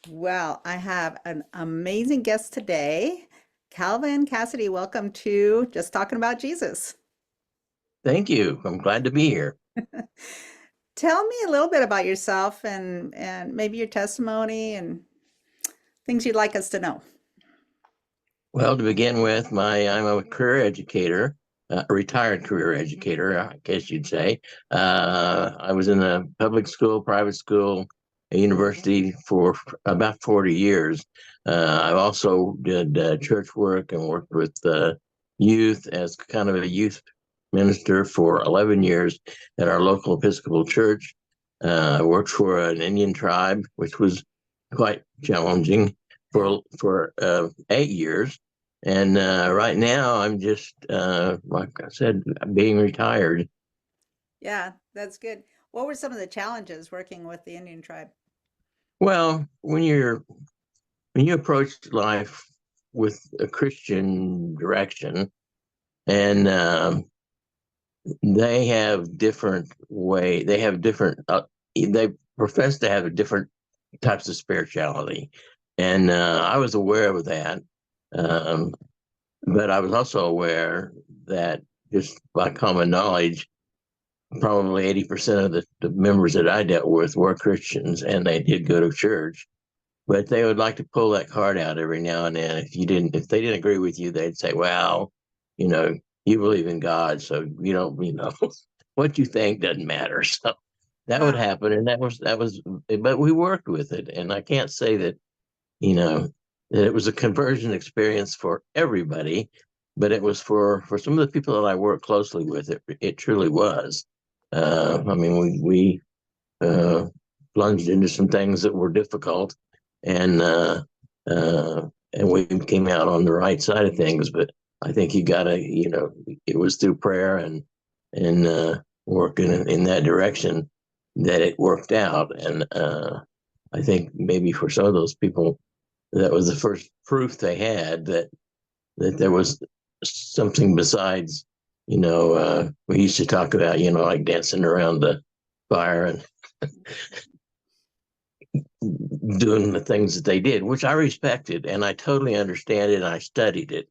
Well, I have an amazing guest today. Calvin Cassady, welcome to Just Talking About Jesus. Thank you. I'm glad to be here. Tell me a little bit about yourself and maybe your testimony and things you'd like us to know. Well, to begin with, I'm a career educator, a retired career educator, I guess you'd say. I was in a public school, private school, a university for about 40 years. I also did church work and worked with youth as kind of a youth minister for 11 years at our local Episcopal church. I worked for an Indian tribe, which was quite challenging Yeah. for 8 years. And right now, I'm just, like I said, being retired. Yeah, that's good. What were some of the challenges working with the Indian tribe? Well, when you approach life with a Christian direction, and they have different, they profess to have different types of spirituality, and I was aware of that. Um, but I was also aware that just by common knowledge, probably 80% of the members that I dealt with were Christians and they did go to church, but they would like to pull that card out every now and then. If they didn't agree with you, they'd say, well, you know, you believe in God, so what you think doesn't matter. So that would Wow. happen. And but we worked with it. And I can't say you know, that it was a conversion experience for everybody, but it was for some of the people that I worked closely with. It truly was. I mean, we plunged into some things that were difficult, and and we came out on the right side of things. But I think you gotta, it was through prayer and working in that direction that it worked out. And I think maybe for some of those people, that was the first proof they had that there was something besides, we used to talk about, like dancing around the fire and doing the things that they did, which I respected and I totally understand it. And I studied it.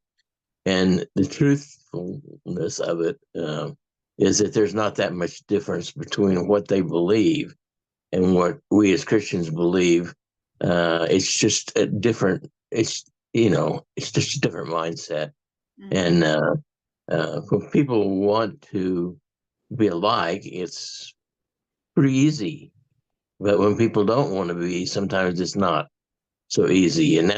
And the truthfulness of it is that there's not that much difference between what they believe and what we as Christians believe. It's just a different. It's just a different mindset. Hmm. And when people want to be alike, it's pretty easy. But when people don't want to be, sometimes it's not so easy. And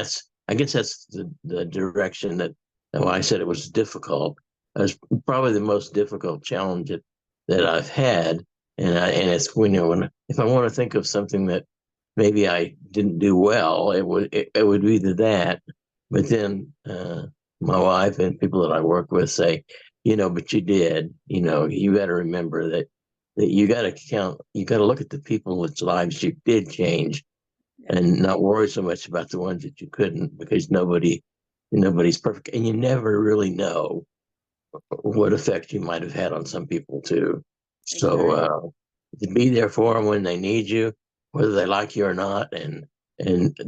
I guess that's the direction why I said it was difficult. It was probably the most difficult challenge that I've had. And it's if I want to think of something that maybe I didn't do well, it would be that. But then my wife and people that I work with say, but you did. You got to remember that you got to you got to look at the people whose lives you did change Yeah. and not worry so much about the ones that you couldn't, because nobody's perfect, and you never really know what effect you might have had on some people too. So Exactly. to be there for them when they need you, whether they like you or not, and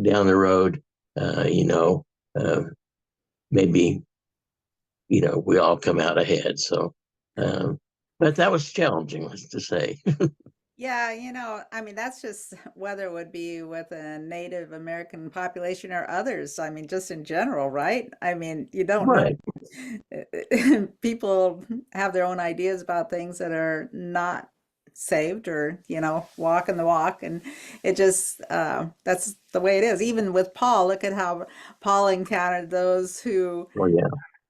down the road, uh, you know, uh, maybe we all come out ahead. So, um, but that was challenging, let's just say. Yeah, I mean, that's just whether it would be with a Native American population or others. I mean, just in general, right? I mean, you don't know. Right. People have their own ideas about things that are not saved or, walking the walk. And it just, that's the way it is. Even with Paul, look at how Paul encountered those who Well, yeah,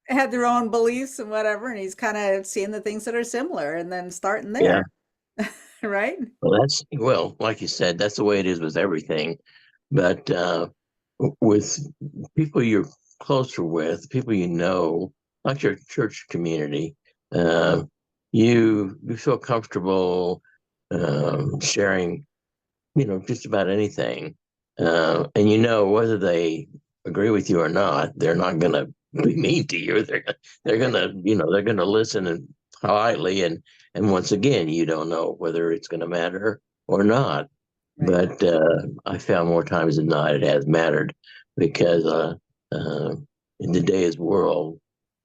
had their own beliefs and whatever. And he's kind of seeing the things that are similar and then starting yeah. there, right? Well, like you said, that's the way it is with everything. But with people you're closer with, people like your church community, uh, you feel comfortable sharing, just about anything, and whether they agree with you or not, they're not going to be mean to you. They're gonna they're gonna listen and politely, and once again, you don't know whether it's going to matter or not. Right. But I found more times than not it has mattered because uh, in today's world,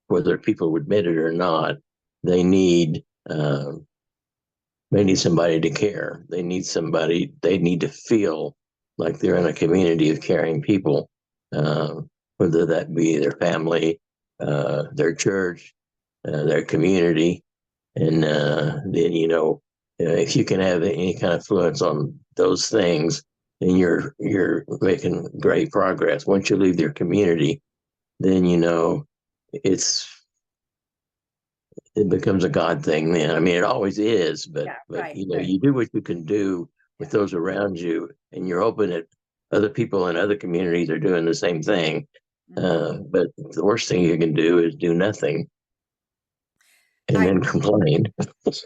whether people admit it or not, they need uh, they need somebody to care. They need somebody. They need to feel like they're in a community of caring people, uh, whether that be their family, their church, their community, and then if you can have any kind of influence on those things, then you're making great progress. Once you leave your community, then it's it becomes a God thing then. I mean, it always is, but Yeah. but Right. you know, Right. you do what you can do with Yeah. those around you, and you're open that other people in other communities are doing the same thing. Hmm. But the worst thing you can do is do nothing and I then complain.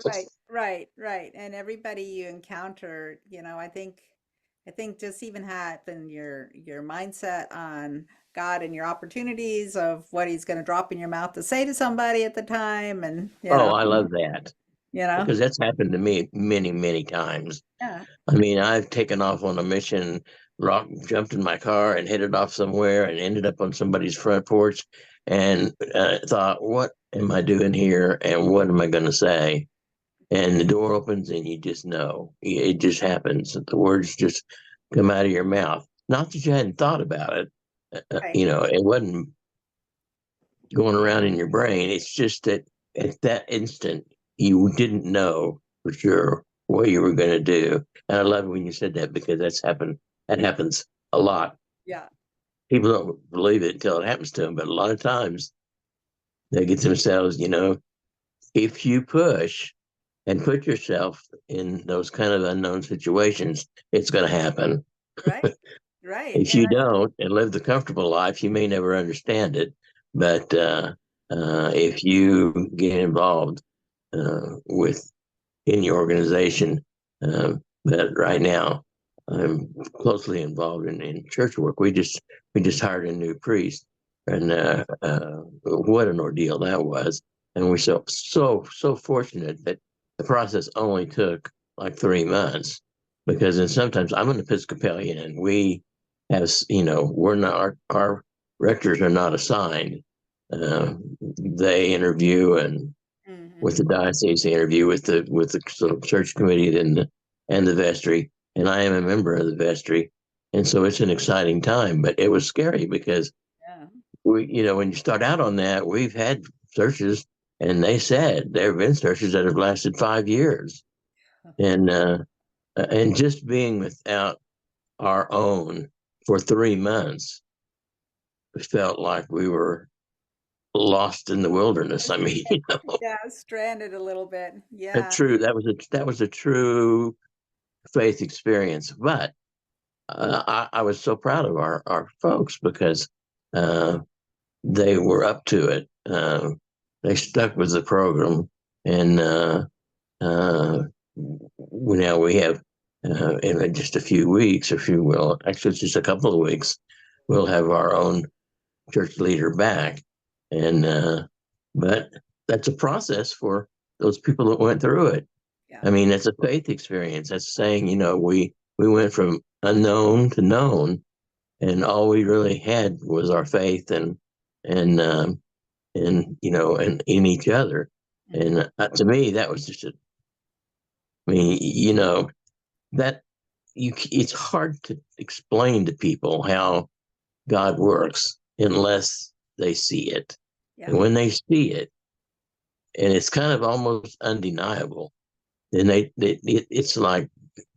Right, right, right. And everybody you encounter, I think just even having your mindset on God and your opportunities of what he's going to drop in your mouth to say to somebody at the time and, Oh, I love that you know. because that's happened to me many, many times. Yeah. I mean, I've taken off on a mission, jumped in my car and headed off somewhere and ended up on somebody's front porch and thought, what am I doing here? And what am I going to say? And the door opens and you just know. It just happens. The words just come out of your mouth. Not that you hadn't thought about it. Right. It wasn't going around in your brain. It's just that at that instant, you didn't know for sure what you were going to do. And I love when you said that because that's happened. That happens a lot. Yeah. People don't believe it until it happens to them, but a lot of times they get themselves, if you push and put yourself in those kind of unknown situations, it's going to happen. Right. Right. If you don't and live the comfortable life, you may never understand it. But if you get involved with any organization, that right now I'm closely involved in church work. We just hired a new priest, and what an ordeal that was. And we're so fortunate that the process only took like 3 months, because then sometimes I'm an Episcopalian, and we have we're not our rectors are not assigned. They interview, and with Hmm. the diocese, they interview with the sort of church committee and the vestry, and I am a member of the vestry, and so it's an exciting time. But it was scary because Yeah. when you start out on that, we've had searches, and they said there have been searches that have lasted 5 years, and just being without our own for 3 months felt like we were lost in the wilderness. I mean, Yeah. Stranded a little bit. a Yeah. true that was a true faith experience. But I was so proud of our folks because uh, they were up to it. They stuck with the program, and uh, now we have in just a few weeks, if you will, actually it's just a couple of weeks, we'll have our own church leader back, and but that's a process for those people that went through it. Yeah. I mean, it's a faith experience. That's saying, we went from unknown to known, and all we really had was our faith and and in each other. Hmm. And to me, that was just I mean, that it's hard to explain to people how God works unless they see it. Yeah. And when they see it, and it's kind of almost undeniable, then it's like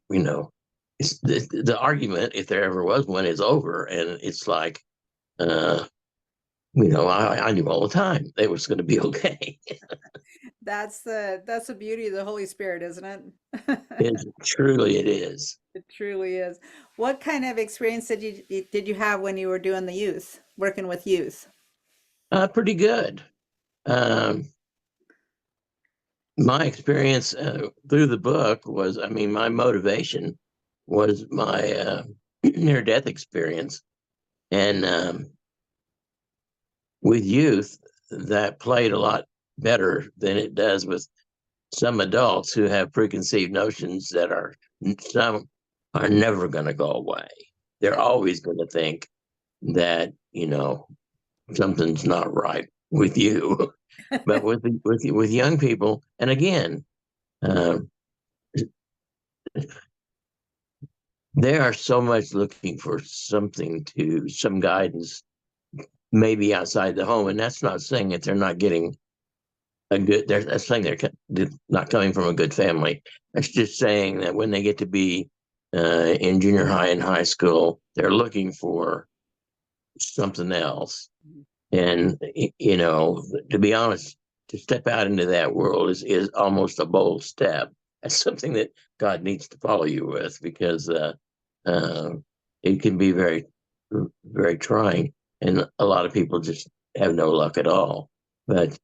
you know, it's the argument, if there ever was one, is over, and it's like, uh, I knew all the time it was going to be okay. That's the beauty of the Holy Spirit, isn't it? Truly, it is. It truly is. What kind of experience did you have when you were doing the youth, working with youth? Pretty good. Um, my experience through the book was, I mean, my motivation was my near-death experience, and with youth, that played a lot better than it does with some adults who have preconceived notions that are some are never going to go away. They're Yeah. always going to think that, something's not right with you. But with young people, and again, um, they are so much looking for some guidance, maybe outside the home. And that's not saying that they're not getting that's saying they're not coming from a good family. That's just saying that when they get to be in junior high and high school, they're looking for something else. And, to be honest, to step out into that world is almost a bold step. That's something that God needs to follow you with, because uh, it can be very, very trying. And a lot of people just have no luck at all. But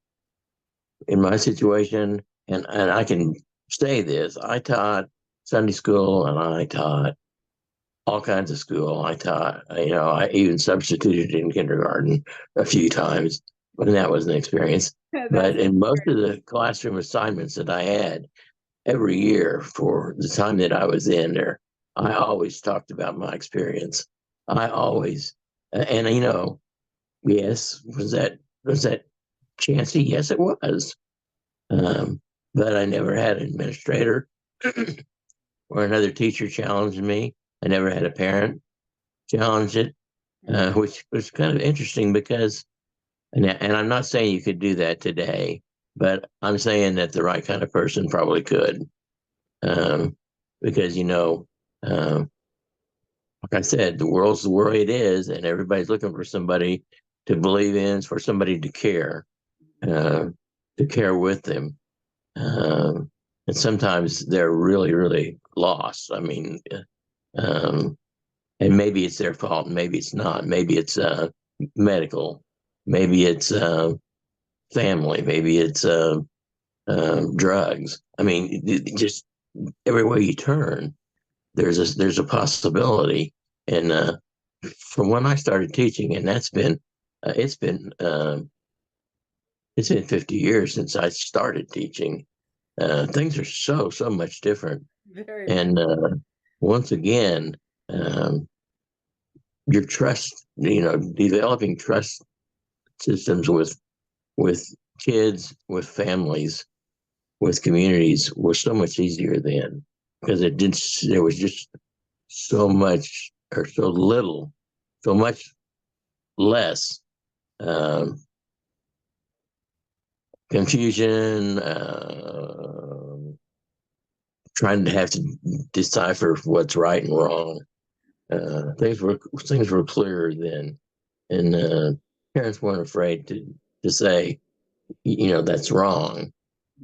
in my situation, and I can say this, I taught Sunday school and I taught all kinds of school. I taught, I even substituted in kindergarten a few times, and that was an experience. That's But in most of the classroom assignments that I had every year for the time that I was in there, I always talked about my experience. I always, and yes, was that chancy? Yes, it was. Um, but I never had an administrator or another teacher challenge me. I never had a parent challenge it, which was kind of interesting because, and I'm not saying you could do that today, but I'm saying that the right kind of person probably could, um, because like I said, the world's the way it is, and everybody's looking for somebody to believe in, for somebody uh, to care with them. Um, and sometimes they're really, really lost. I mean, um, and maybe it's their fault, and maybe it's not. Maybe it's medical, maybe it's family, maybe it's drugs. I mean, just everywhere you turn, there's a possibility. And from when I started teaching, and that's been it's been 50 years since I started teaching. Things are so much different. very much. And once again, um, your trust, developing trust systems with kids, with families, with communities was so much easier then, because there was just so much, or so little, so much less um, confusion, trying to have to decipher what's right and wrong. Things were clearer then, and parents weren't afraid to say, that's wrong.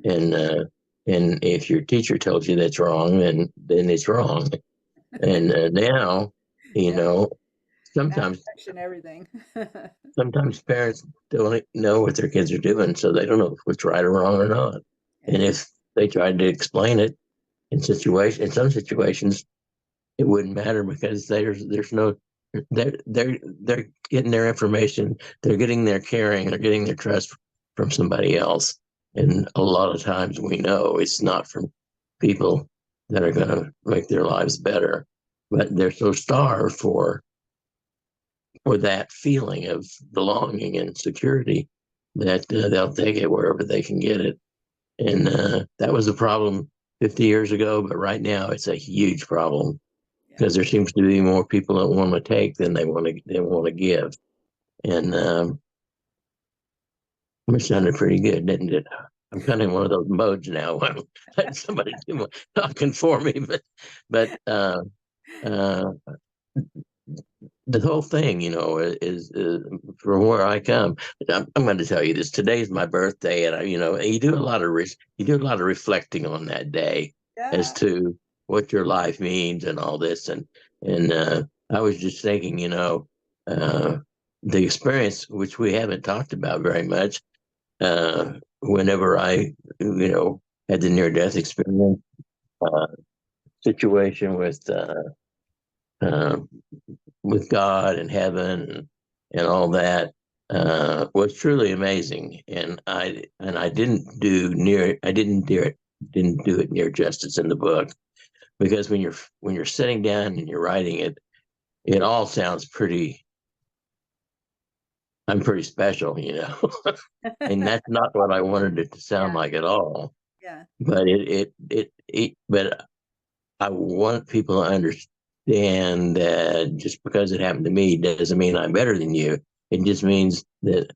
And if your teacher tells you that's wrong, then it's wrong. And now, you Yeah, know, now sometimes you question everything. sometimes parents don't know what their kids are doing, so they don't know what's right or wrong or not. Yeah, And if they tried to explain it in some situations, it wouldn't matter, because there's no they're getting their information, they're getting their caring, they're getting their trust from somebody else. And a lot of times we know it's not from people that are going to make their lives better, but they're so starved for that feeling of belonging and security that they'll take it wherever they can get it. And that was a problem 50 years ago, but right now it's a huge problem, yeah. because there seems to be more people that want to take than they want to give. And it sounded pretty good, didn't it? I'm kind of in one of those modes now. I'm letting somebody do my talking for me, but uh, the whole thing, is from where I come. I'm going to tell you this. Today's my birthday, and you do a lot of reflecting on that day as Yeah. to what your life means and all this. And I was just thinking, uh, the experience, which we haven't talked about very much. Whenever I, had the near death experience, uh, situation uh, with God and heaven and all that, was truly amazing. And I didn't do it near justice in the book. because when you're sitting down and you're writing it, it all sounds pretty. I'm pretty special, you know, and that's not what I wanted it to sound Yeah, like at all. yeah, But but I want people to understand that just because it happened to me doesn't mean I'm better than you. It just means that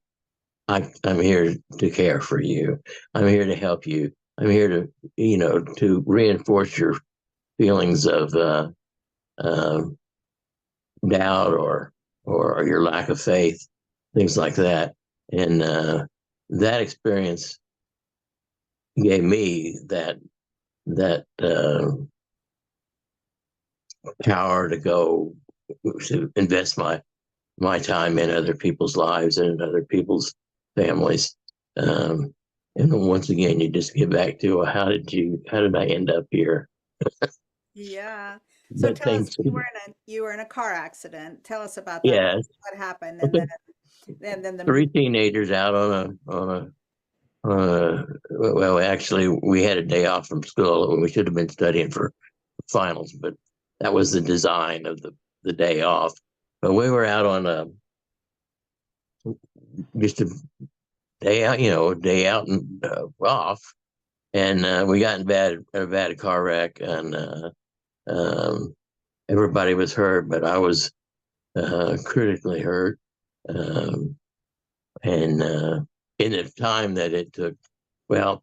I'm here to care for you. I'm here to help you. I'm here to, to reinforce your feelings of uh, doubt or your lack of faith, things like that. And that experience gave me that power to go to invest my time in other people's lives and in other people's families. Um, and once again, you just get back to, well, how did I end up here? yeah. So But tell us, things, you were in a car accident. Tell us about that. yeah, What happened, and okay. then the Three teenagers out well, actually, we had a day off from school when we should have been studying for finals, but that was the design of the day off. But we were out on just a day out, a day out and off, and we got in a bad car wreck, and um, everybody was hurt, but I was critically hurt, um, and in the time that it took, well,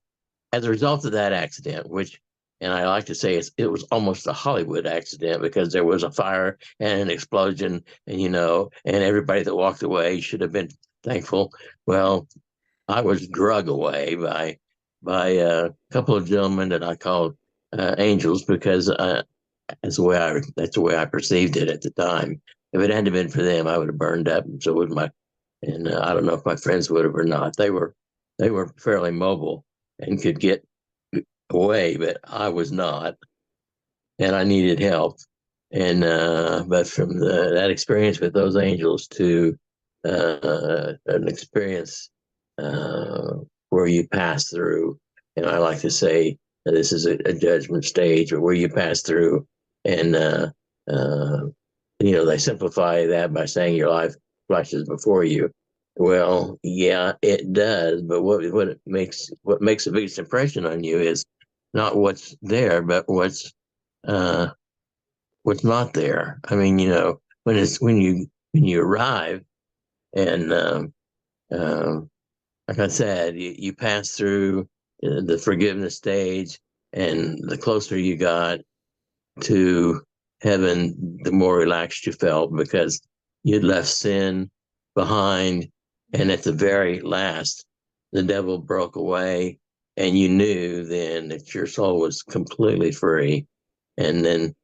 as a result of that accident, which, and I like to say it was almost a Hollywood accident because there was a fire and an explosion, and and everybody that walked away should have been thankful. Well, I was drug away by a couple of gentlemen that I called angels because that's the way I perceived it at the time. If it hadn't been for them, I would have burned up, and so would my. And I don't know if my friends would have or not. They were fairly mobile and could get away, but I was not, and I needed help. And but from that experience with those angels to an experience uh, where you pass through, and I like to say that this is a judgment stage, or where you pass through, and uh, they simplify that by saying your life flashes before you. Well, yeah, it does, but what makes the biggest impression on you is not what's there, but uh, what's not there. I mean, when you arrive and like I said, you pass through the forgiveness stage, and the closer you got to heaven, the more relaxed you felt because you'd left sin behind. And at the very last, the devil broke away, and you knew then that your soul was completely free. And then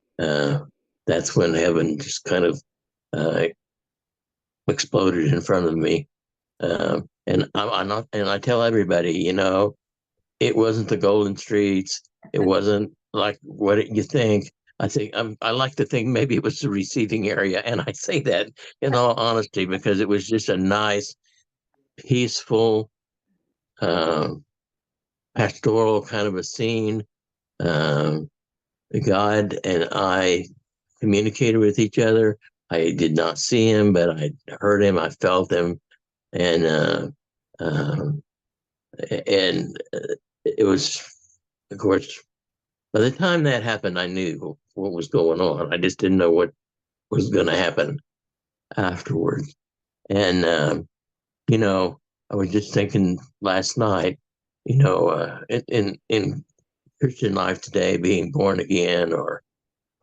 that's when heaven just kind of uh, exploded in front of me. And I'm not, and I tell everybody, it wasn't the golden streets. It wasn't like you think. I like to think maybe it was the receiving area, and I say that in all honesty because it was just a nice, peaceful, um, pastoral kind of a scene. Um, God and I communicated with each other. I did not see him, but I heard him. I felt him, and um, it was, of course, by the time that happened, I knew what was going on. I just didn't know what was going to happen afterwards. And, I was just thinking last night, in Christian life today, being born again or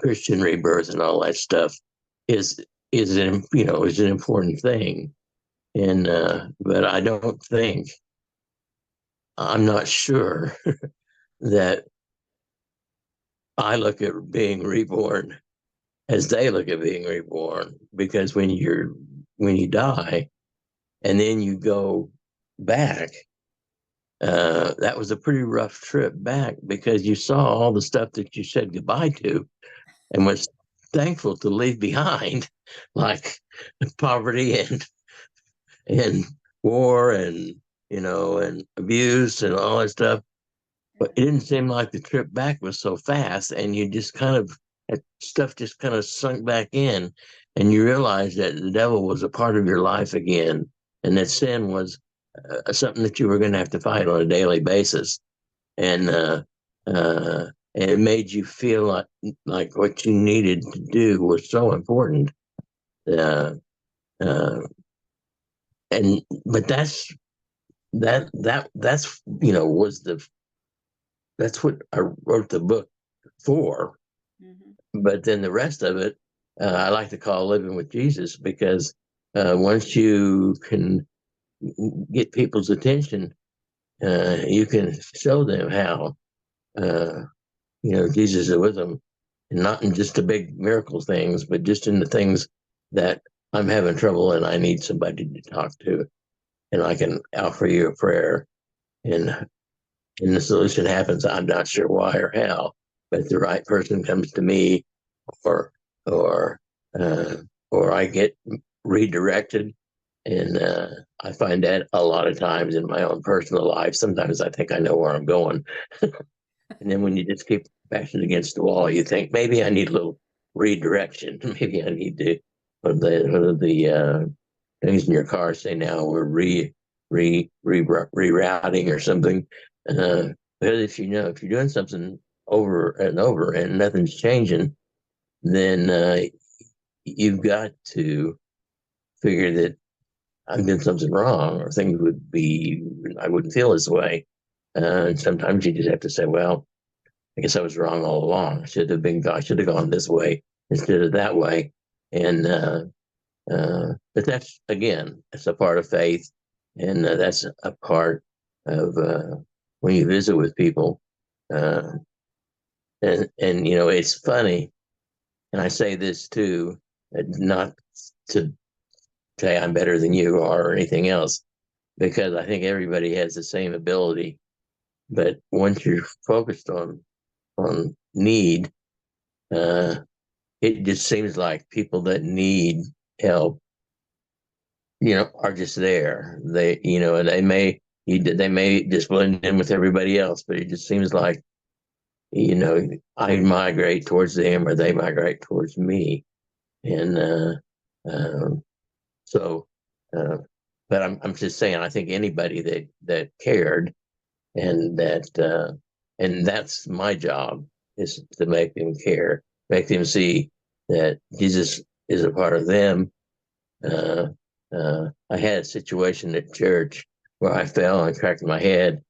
Christian rebirth and all that stuff is is an important thing. And but I'm not sure that I look at being reborn as they look at being reborn, because when you die and then you go back, that was a pretty rough trip back because you saw all the stuff that you said goodbye to and was thankful to leave behind, like poverty and war and and abuse and all that stuff. but it didn't seem like the trip back was so fast, and you just kind of that stuff just kind of sunk back in, and you realized that the devil was a part of your life again, and that sin was something that you were going to have to fight on a daily basis, and it made you feel like what you needed to do was so important. Uh, uh, and but that's was the that's what I wrote the book for. Hmm. But then the rest of it, I like to call living with Jesus, because once you can get people's attention, you can show them how uh, Jesus is with them, and not in just the big miracle things, but just in the things that I'm having trouble and I need somebody to talk to, and I can offer you a prayer, and the solution happens. I'm not sure why or how, but the right person comes to me, or or uh, or I get redirected, and I find that a lot of times in my own personal life. Sometimes I think I know where I'm going, and then when you just keep bashing against the wall, you think maybe I need a little redirection. Maybe I need to. What are the things in your car say now? We're rerouting or something. Uh, but if you're doing something over and over and nothing's changing, then you've got to figure that I'm doing something wrong, or things would be, I wouldn't feel this way. And sometimes you just have to say, well, I guess I was wrong all along. I should have gone this way instead of that way. And, but that's, again, that's a part of faith. And that's a part of when you visit with people. Uh, and it's funny. And I say this too, not to say I'm better than you are or anything else, because I think everybody has the same ability. But once you're focused on need, uh, it just seems like people that need help, are just there. And they may just blend in with everybody else, but it just seems like, I migrate towards them or they migrate towards me. And um, so, uh, but I'm just saying, I think anybody that cared, and that's my job, is to make them care, make them see that Jesus is a part of them. uh, I had a situation at church where I fell and cracked my head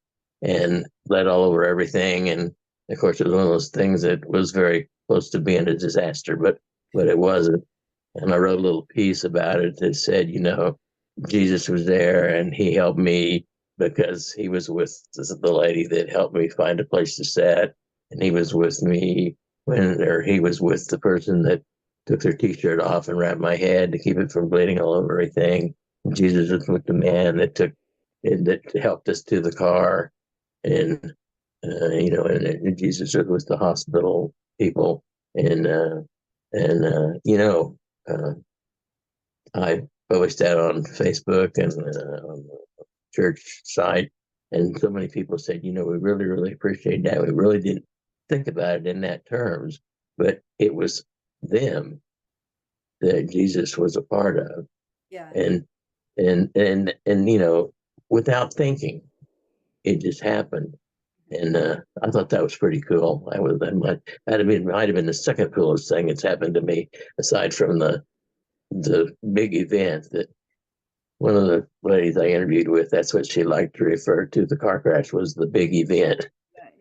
and bled all over everything, and of course it was one of those things that was very close to being a disaster, but it wasn't. And I wrote a little piece about it that said, Jesus was there and he helped me because he was with the lady that helped me find a place to sit. And he was with me or he was with the person that took their t-shirt off and wrapped my head to keep it from bleeding all over everything. And Jesus was with the man that helped us to the car. And, and Jesus was with the hospital people. And, uh, I published that on Facebook and on the church site, and so many people said, we really, really appreciate that. We really didn't think about it in that terms, but it was them that Jesus was a part of, Yeah. and without thinking, it just happened. And I thought that was pretty cool. Might have been the second coolest thing that's happened to me, aside from the big event that one of the ladies I interviewed with, that's what she liked to refer to the car crash, was the big event.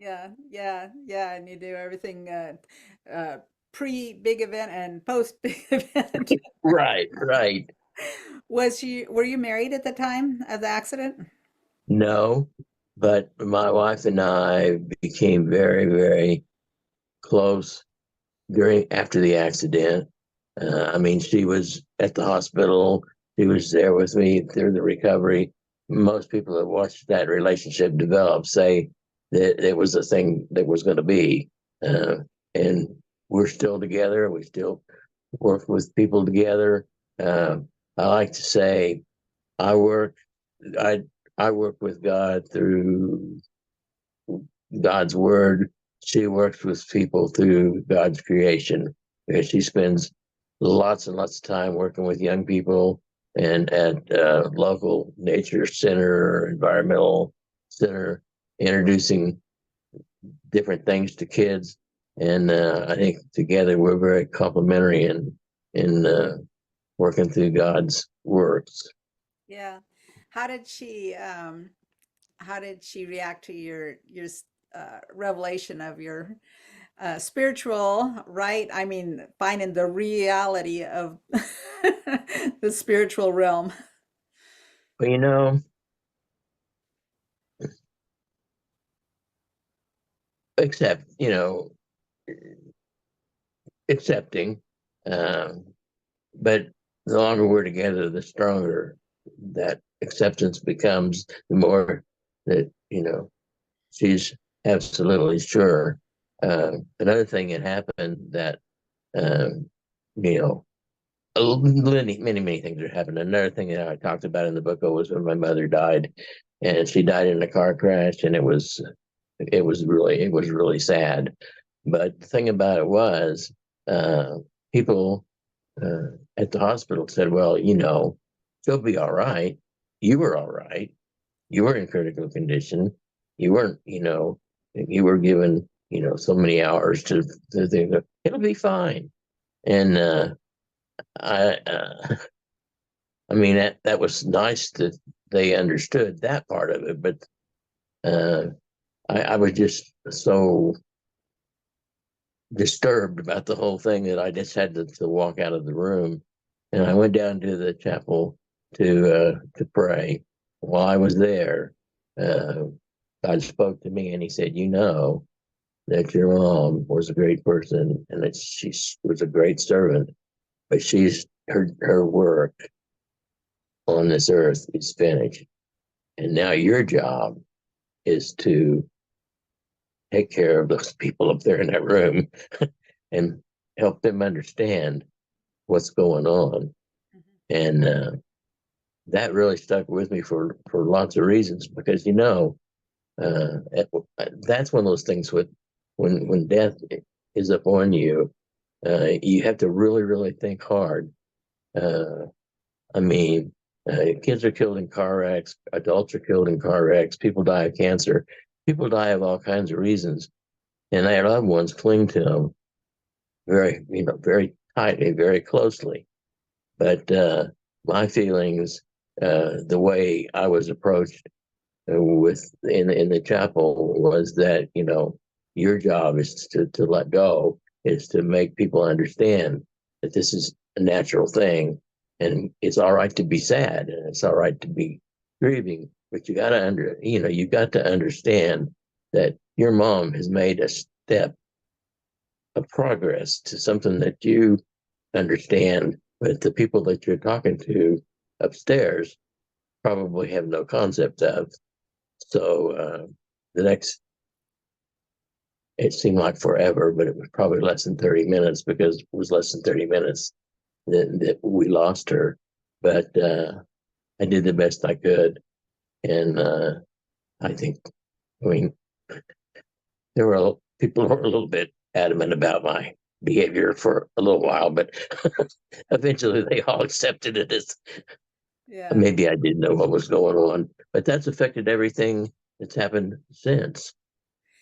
Yeah, yeah, yeah, and you do everything uh, pre big event and post big event. Right, right. Were you married at the time of the accident? No, but my wife and I became very, very close after the accident. I mean, she was at the hospital. She was there with me through the recovery. Most people that watched that relationship develop say that it was a thing that was going to be. Uh, and we're still together. We still work with people together. Uh, I like to say I work I I work with God through God's word. She works with people through God's creation. She spends lots and lots of time working with young people and at local nature center, environmental center, introducing different things to kids. And I think together we're very complementary in working through God's works. Yeah. How did she how did she react to your revelation of your spiritual, right? I mean, finding the reality of the spiritual realm. But except accepting. Um, but the longer we're together, the stronger that acceptance becomes. The more that she's absolutely sure. Another thing that happened that um, you know many things that happened. Another thing that I talked about in the book was when my mother died, and she died in a car crash, and it was really sad. But the thing about it was, uh, people at the hospital said, "Well, she'll be all right. You were all right. You were in critical condition. You weren't, you were given, so many hours to think that it'll be fine." And I, I mean, that was nice that they understood that part of it, but uh, I was just so disturbed about the whole thing that I just had to walk out of the room, and I went down to the chapel to pray. While I was there, uh, God spoke to me, and He said, "You know that your mom was a great person, and that she was a great servant, but her work on this earth is finished, and now your job is to take care of those people up there in that room and help them understand what's going on." And that really stuck with me for lots of reasons, because uh, that's one of those things with when death is upon you, you have to really really think hard. Uh, I mean, kids are killed in car wrecks, adults are killed in car wrecks, people die of cancer, people die of all kinds of reasons, and their loved ones cling to them very tightly, very closely. But my feelings, the way I was approached with in the chapel, was that your job is to let go, is to make people understand that this is a natural thing, and it's all right to be sad, and it's all right to be grieving, but you got to understand that your mom has made a step of progress to something that you understand, but the people that you're talking to upstairs probably have no concept of. So the next, it seemed like forever, but it was probably less than 30 minutes, because it was less than 30 minutes that we lost her. But I did the best I could. And I think, I mean, there were people who were a little bit adamant about my behavior for a little while, but eventually they all accepted it as Yeah. maybe I didn't know what was going on. But that's affected everything that's happened since.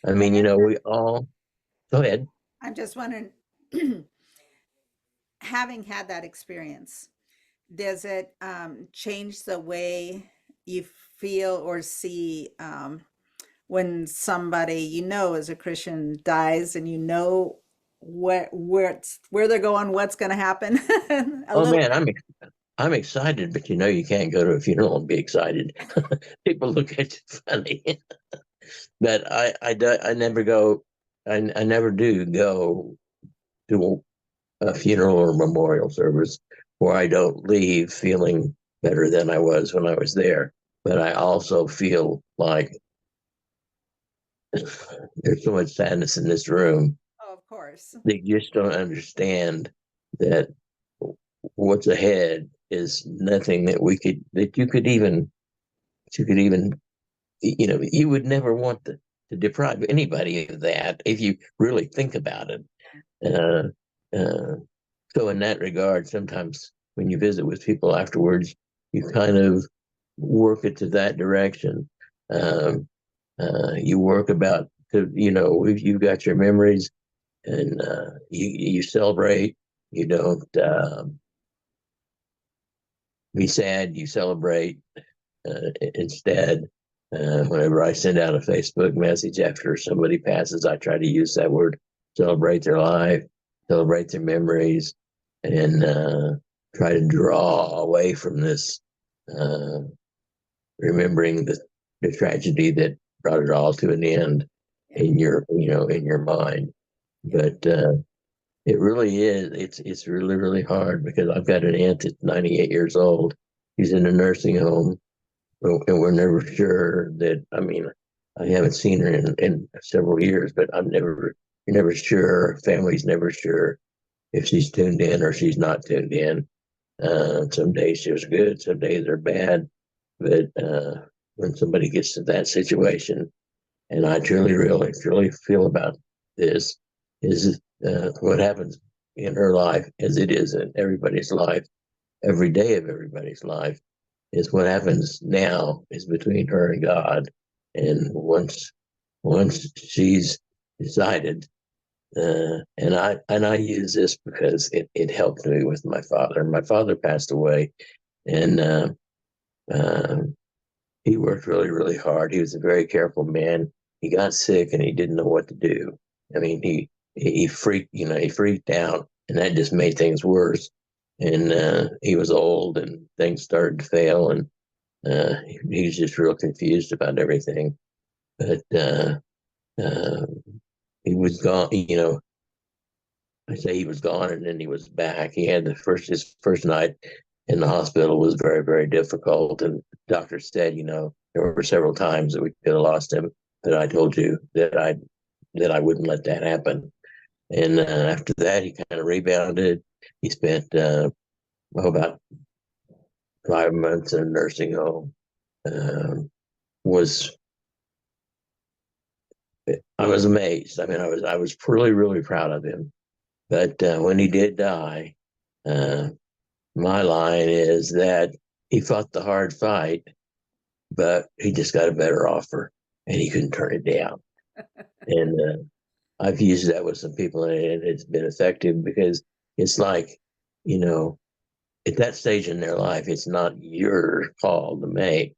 I I mean, wonder, we all go ahead. I'm just wondering, having had that experience, does it change the way you feel or see when somebody you know as a Christian dies, and you know where they're going, what's going to happen? A Oh little man, I'm excited, but you can't go to a funeral and be excited. People look at you funny. But I never go. I never do go to a funeral or memorial service where I don't leave feeling better than I was when I was there. But I also feel like there's so much sadness in this room. Oh, of course. They just don't understand that what's ahead is nothing that you could even you would never want to deprive anybody of that if you really think about it. Uh, uh, so in that regard, sometimes when you visit with people afterwards, you kind of work it to that direction. Um, you work about to, if you've got your memories and you celebrate. You don't be sad. You celebrate instead. Whenever I send out a Facebook message after somebody passes, I try to use that word: celebrate their life, celebrate their memories, and try to draw away from this, uh, remembering the tragedy that brought it all to an end Yeah. in your mind. Yeah. But it really is. It's really really hard because I've got an aunt that's 98 years old. She's in a nursing home, and we're never sure that. I mean, I haven't seen her in several years, but you're never sure. Family's never sure if she's tuned in or she's not tuned in. Some days she's good, some days they're bad. But when somebody gets to that situation, and I truly feel about this, is what happens in her life, as it is in everybody's life, every day of everybody's life, is what happens now is between her and God. And once she's decided, and I use this because it helped me with my father. My father passed away, and uh, he worked really, really hard. He was a very careful man. He got sick and he didn't know what to do. I mean, he freaked out, and that just made things worse. And he was old, and things started to fail, and he was just real confused about everything. But uh, he was gone. I say he was gone, and then he was back. He had his first night in the hospital was very, very difficult. And doctor said, there were several times that we could have lost him, but I told you that I wouldn't let that happen. And after that, he kind of rebounded. He spent about 5 months in a nursing home. Was I was amazed. I mean, I was really, really proud of him. But when he did die, uh, my line is that he fought the hard fight, but he just got a better offer and he couldn't turn it down. And I've used that with some people, and it's been effective because it's like, you know, at that stage in their life, it's not your call to make.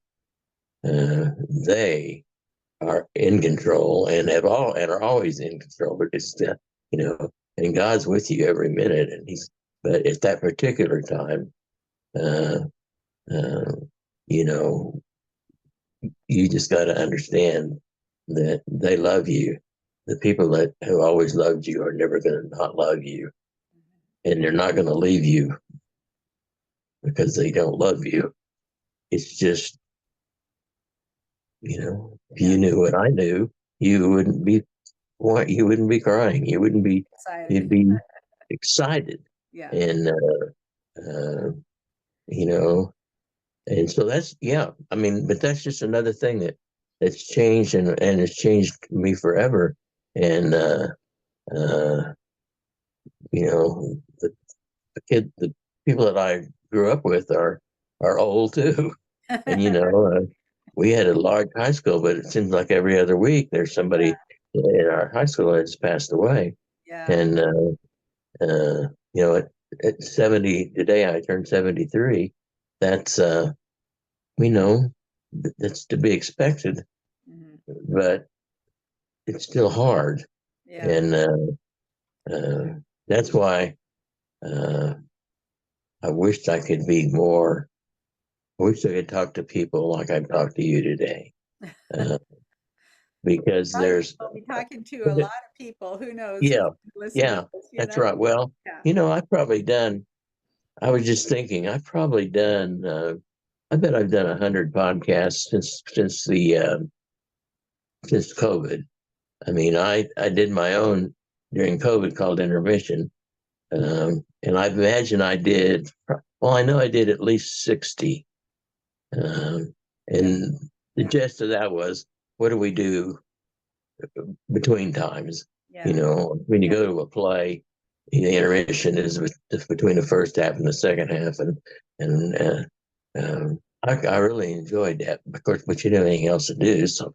They are in control and are always in control. But it's you know, and God's with you every minute, and But at that particular time, uh, uh, you know, you just got to understand that they love you. The people that have always loved you are never going to not love you, and they're not going to leave you because they don't love you. It's just, if Yeah. you knew what I knew, you wouldn't be you wouldn't be crying. Excited. You'd be excited, Yeah. and uh, you know, and so that's yeah. I mean, but that's just another thing that's changed and it's changed me forever. And uh, the people that I grew up with are old too, and we had a large high school, but it seems like every other week there's Yeah. somebody in our high school that's passed away, Yeah. and at 70 today, I turned 73. That's that's to be expected, Mhm. but it's still hard, Yeah. and that's why uh, I wished I could be more. I wish I could talk to people like I've talked to you today, uh, because Well, there's, we'll be talking to a lot of people. Who knows who's yeah, going to listen to yeah, this? that's right. Well, Yeah. I've probably done. I was just thinking, I've probably done. I bet I've done 100 podcasts since COVID. I mean, I did my own during COVID called intermission, and I imagine I did. Well, I know I did at least 60. Um, Yeah. and the Yeah. gist of that was, what do we do between times. Yeah. When you go to a play, the intermission is between the first half and the second half, and I really enjoyed that. Of course, but you don't have anything else to do, so.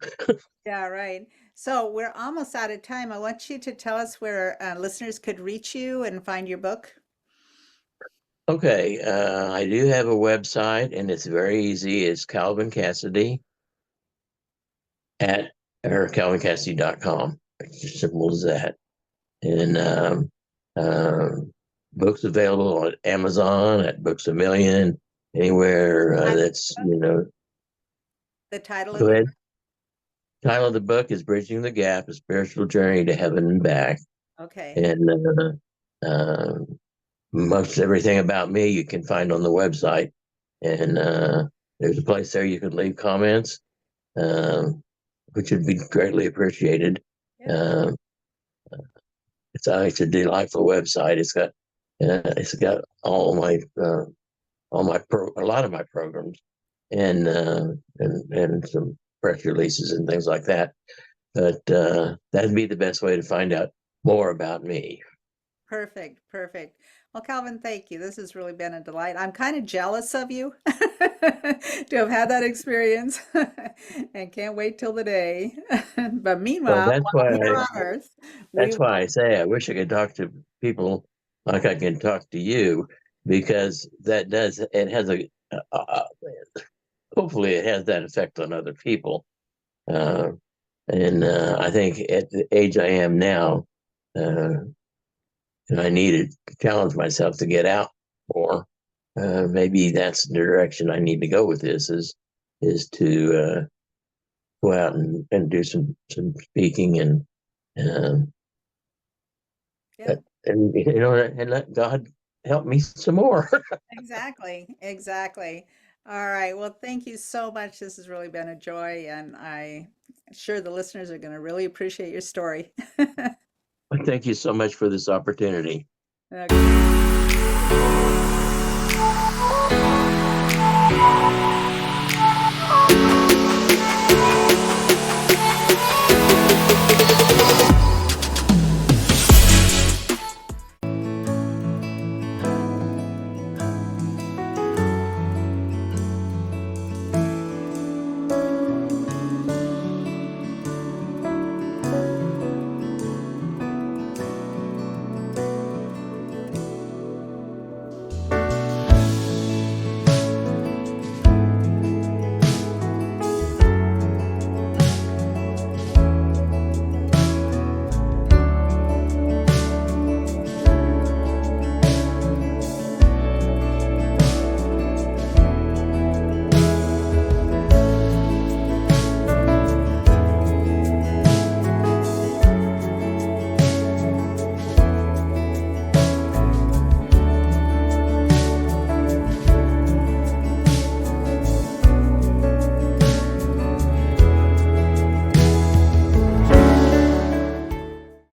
Yeah, right. So we're almost out of time. I want you to tell us where listeners could reach you and find your book. Okay, I do have a website, and it's very easy. It's Calvin Cassady at or calvincassady.com. It's as simple as that. And books available on Amazon, at Books a Million, anywhere that's, The title of go the ahead. Title of the book is Bridging the Gap, A Spiritual Journey to Heaven and Back. Okay. And most everything about me you can find on the website. And there's a place there you can leave comments, which would be greatly appreciated. Yeah. It's a delightful website. It's got a lot of my programs, and some press releases and things like that. But that'd be the best way to find out more about me. Perfect. Perfect. Well, Calvin, thank you. This has really been a delight. I'm kind of jealous of you to have had that experience and can't wait till the day. But Well, meanwhile, while I'm here on Earth, we that's why will. I say I wish I could talk to people like I can talk to you, because it has hopefully it has that effect on other people. And I think at the age I am now, and I needed to challenge myself to get out more. Maybe that's the direction I need to go with this is to go out and do some speaking um, Yeah, and let God help me some more. exactly. Exactly. All right. Well, thank you so much. This has really been a joy, and I'm sure the listeners are going to really appreciate your story. Thank you so much for this opportunity. Okay.